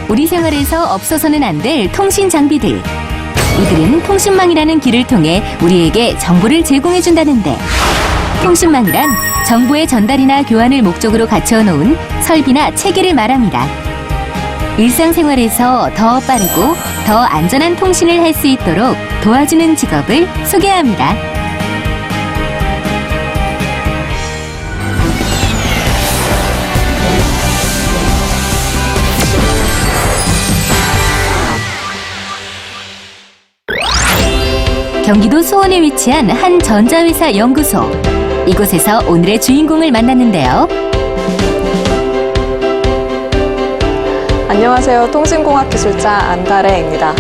우리 생활에서 없어서는 안 될 통신 장비들. 이들은 통신망이라는 길을 통해 우리에게 정보를 제공해준다는데, 통신망이란 정보의 전달이나 교환을 목적으로 갖춰 놓은 설비나 체계를 말합니다. 일상생활에서 더 빠르고 더 안전한 통신을 할 수 있도록 도와주는 직업을 소개합니다. 경기도 수원에 위치한 한 전자회사 연구소. 이곳에서 오늘의 주인공을 만났는데요. 안녕하세요. 통신공학 기술자 안다래입니다.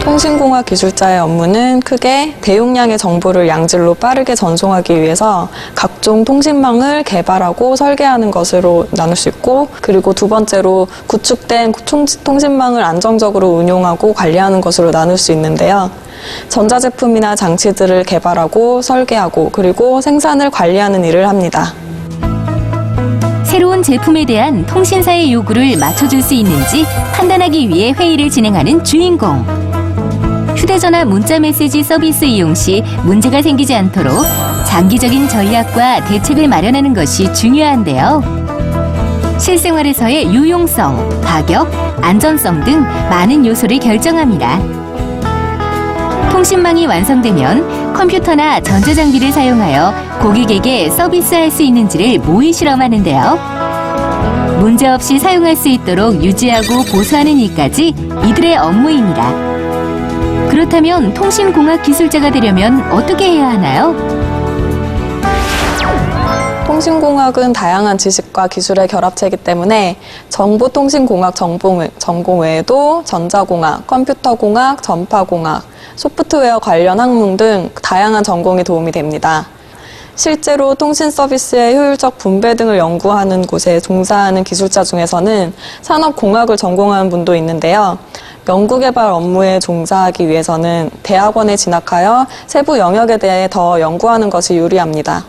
통신공학 기술자의 업무는 크게 대용량의 정보를 양질로 빠르게 전송하기 위해서 각종 통신망을 개발하고 설계하는 것으로 나눌 수 있고, 그리고 두 번째로 구축된 통신망을 안정적으로 운용하고 관리하는 것으로 나눌 수 있는데요. 전자제품이나 장치들을 개발하고 설계하고 그리고 생산을 관리하는 일을 합니다. 새로운 제품에 대한 통신사의 요구를 맞춰줄 수 있는지 판단하기 위해 회의를 진행하는 주인공. 휴대전화 문자메시지 서비스 이용 시 문제가 생기지 않도록 장기적인 전략과 대책을 마련하는 것이 중요한데요. 실생활에서의 유용성, 가격, 안전성 등 많은 요소를 결정합니다. 통신망이 완성되면 컴퓨터나 전자장비를 사용하여 고객에게 서비스할 수 있는지를 모의 실험하는데요. 문제없이 사용할 수 있도록 유지하고 보수하는 일까지 이들의 업무입니다. 그렇다면 통신공학 기술자가 되려면 어떻게 해야 하나요? 통신공학은 다양한 지식과 기술의 결합체이기 때문에 정보통신공학 전공 외에도 전자공학, 컴퓨터공학, 전파공학, 소프트웨어 관련 학문 등 다양한 전공이 도움이 됩니다. 실제로 통신 서비스의 효율적 분배 등을 연구하는 곳에 종사하는 기술자 중에서는 산업공학을 전공하는 분도 있는데요. 연구개발 업무에 종사하기 위해서는 대학원에 진학하여 세부 영역에 대해 더 연구하는 것이 유리합니다.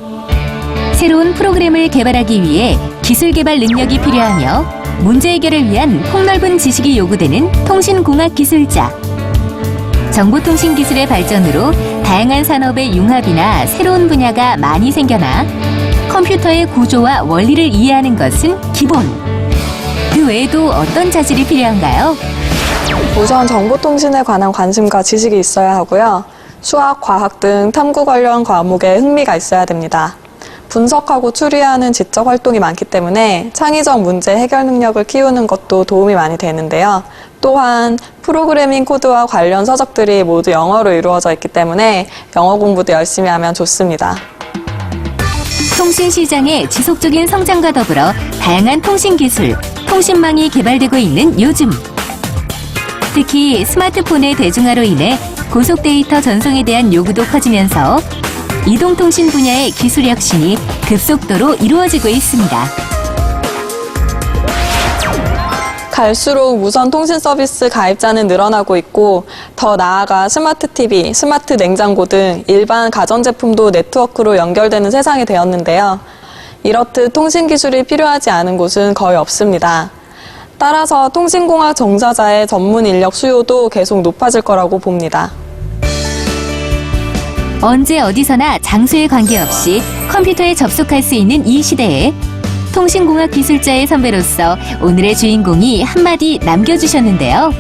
새로운 프로그램을 개발하기 위해 기술 개발 능력이 필요하며 문제 해결을 위한 폭넓은 지식이 요구되는 통신공학 기술자. 정보통신 기술의 발전으로 다양한 산업의 융합이나 새로운 분야가 많이 생겨나 컴퓨터의 구조와 원리를 이해하는 것은 기본. 그 외에도 어떤 자질이 필요한가요? 우선 정보통신에 관한 관심과 지식이 있어야 하고요. 수학, 과학 등 탐구 관련 과목에 흥미가 있어야 됩니다. 분석하고 추리하는 지적 활동이 많기 때문에 창의적 문제 해결 능력을 키우는 것도 도움이 많이 되는데요. 또한 프로그래밍 코드와 관련 서적들이 모두 영어로 이루어져 있기 때문에 영어 공부도 열심히 하면 좋습니다. 통신 시장의 지속적인 성장과 더불어 다양한 통신 기술, 통신망이 개발되고 있는 요즘. 특히 스마트폰의 대중화로 인해 고속 데이터 전송에 대한 요구도 커지면서 이동통신 분야의 기술 혁신이 급속도로 이루어지고 있습니다. 갈수록 무선 통신 서비스 가입자는 늘어나고 있고, 더 나아가 스마트 TV, 스마트 냉장고 등 일반 가전제품도 네트워크로 연결되는 세상이 되었는데요. 이렇듯 통신 기술이 필요하지 않은 곳은 거의 없습니다. 따라서 통신공학 종사자의 전문 인력 수요도 계속 높아질 거라고 봅니다. 언제 어디서나 장소에 관계없이 컴퓨터에 접속할 수 있는 이 시대에 통신공학 기술자의 선배로서 오늘의 주인공이 한마디 남겨주셨는데요.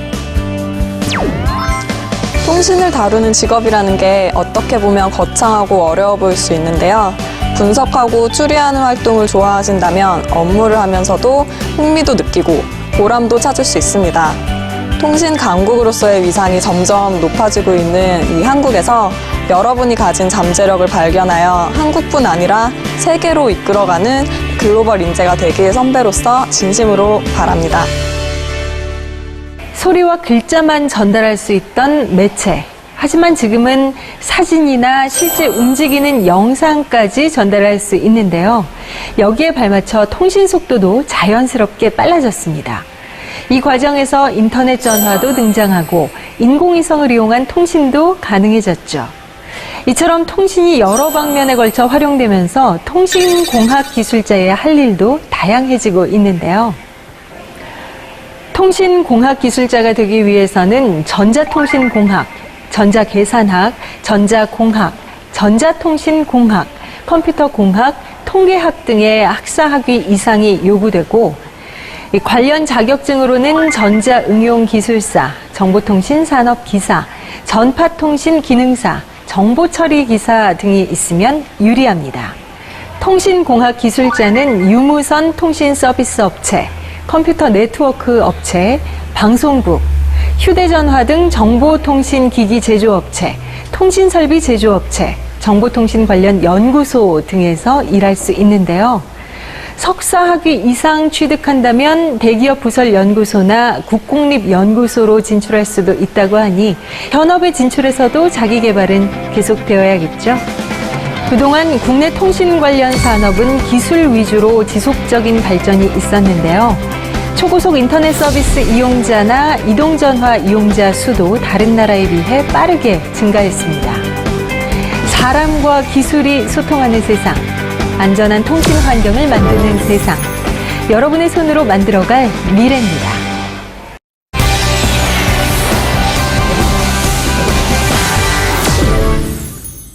통신을 다루는 직업이라는 게 어떻게 보면 거창하고 어려워 보일 수 있는데요. 분석하고 추리하는 활동을 좋아하신다면 업무를 하면서도 흥미도 느끼고 보람도 찾을 수 있습니다. 통신 강국으로서의 위상이 점점 높아지고 있는 이 한국에서 여러분이 가진 잠재력을 발견하여 한국뿐 아니라 세계로 이끌어가는 글로벌 인재가 되길 선배로서 진심으로 바랍니다. 소리와 글자만 전달할 수 있던 매체. 하지만 지금은 사진이나 실제 움직이는 영상까지 전달할 수 있는데요. 여기에 발맞춰 통신 속도도 자연스럽게 빨라졌습니다. 이 과정에서 인터넷 전화도 등장하고 인공위성을 이용한 통신도 가능해졌죠. 이처럼 통신이 여러 방면에 걸쳐 활용되면서 통신공학 기술자의 할 일도 다양해지고 있는데요. 통신공학 기술자가 되기 위해서는 전자통신공학, 전자계산학, 전자공학, 전자통신공학, 컴퓨터공학, 통계학 등의 학사학위 이상이 요구되고 이 관련 자격증으로는 전자응용기술사, 정보통신산업기사, 전파통신기능사, 정보처리기사 등이 있으면 유리합니다. 통신공학 기술자는 유무선 통신서비스 업체, 컴퓨터 네트워크 업체, 방송국, 휴대전화 등 정보통신기기 제조업체, 통신설비 제조업체, 정보통신 관련 연구소 등에서 일할 수 있는데요. 석사학위 이상 취득한다면 대기업 부설연구소나 국공립연구소로 진출할 수도 있다고 하니 현업에 진출해서도 자기 개발은 계속되어야겠죠. 그동안 국내 통신 관련 산업은 기술 위주로 지속적인 발전이 있었는데요. 초고속 인터넷 서비스 이용자나 이동전화 이용자 수도 다른 나라에 비해 빠르게 증가했습니다. 사람과 기술이 소통하는 세상, 안전한 통신 환경을 만드는 세상, 여러분의 손으로 만들어갈 미래입니다.